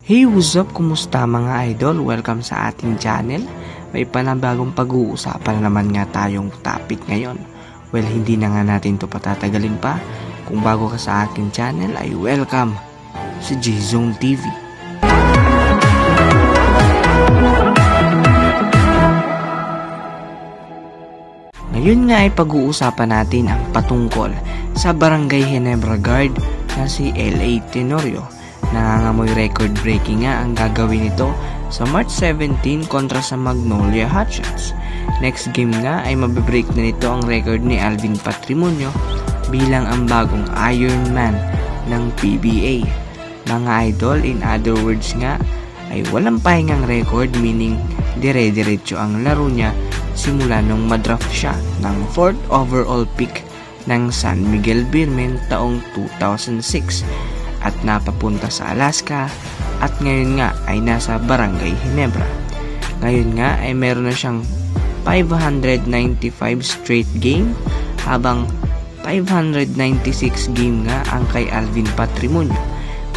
Hey, what's up? Kumusta mga idol? Welcome sa ating channel. May panibagong pag-uusapan naman nga tayong topic ngayon. Well, hindi na nga natin to patatagalin pa. Kung bago ka sa aking channel ay welcome sa J-Zone TV. Ngayon nga ay pag-uusapan natin ang patungkol sa Barangay Ginebra guard na si L.A. Tenorio. Nangangamoy record-breaking nga ang gagawin nito sa March 17 kontra sa Magnolia Hotshots. Next game nga ay mabibreak na nito ang record ni Alvin Patrimonio bilang ang bagong Iron Man ng PBA. Mga idol, in other words nga, ay walang pahingang record, meaning dire-diretso ang laro niya simula nung madraft siya ng 4th overall pick ng San Miguel Beermen taong 2006 at napapunta sa Alaska at ngayon nga ay nasa Barangay Ginebra. Ngayon nga ay meron na siyang 595 straight game habang 596 game nga ang kay Alvin Patrimonio.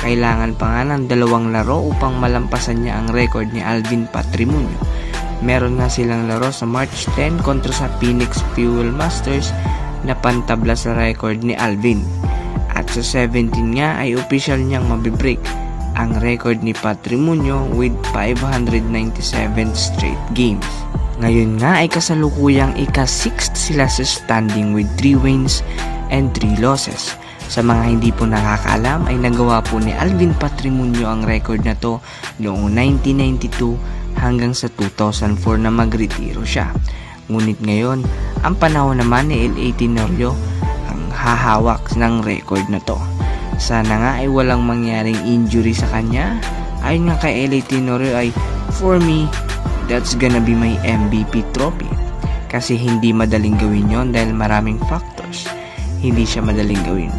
Kailangan pa nga ng 2 laro upang malampasan niya ang record ni Alvin Patrimonio. Meron nga silang laro sa March 10 kontra sa Phoenix Fuel Masters na pantabla sa record ni Alvin. At sa 17 nga ay official niyang mabibreak ang record ni Patrimonio with 597 straight games. Ngayon nga ay kasalukuyang ika-6th sila sa standing with 3 wins and 3 losses. Sa mga hindi po nakakaalam ay nagawa po ni Alvin Patrimonio ang record na to noong 1992 hanggang sa 2004 na magretiro siya. Ngunit ngayon, ang panahon naman ni L.A. Tenorio hahawak ng record na to. Sana nga ay walang mangyaring injury sa kanya. Ayon nga kay L.A. Tenorio ay, for me, that's gonna be my MVP trophy. Kasi hindi madaling gawin yon dahil maraming factors. Hindi siya madaling gawin.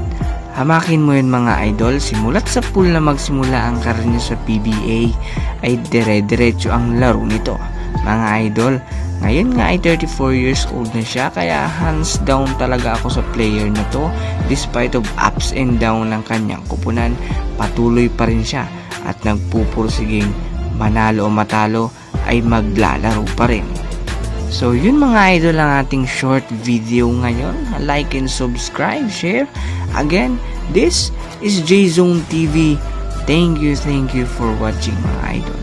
Hamakin mo yun mga idol, simulat sa pool na magsimula ang karir niya sa PBA ay dire-diretso ang laro nito. Mga idol, ngayon nga ay 34 years old na siya kaya hands down talaga ako sa player na to. Despite of ups and down ng kanyang kupunan, patuloy pa rin siya at nagpupursiging manalo o matalo ay maglalaro pa rin. So yun mga idol ang ating short video ngayon. Like and subscribe, share. Again, this is J-Zone TV. Thank you for watching mga idol.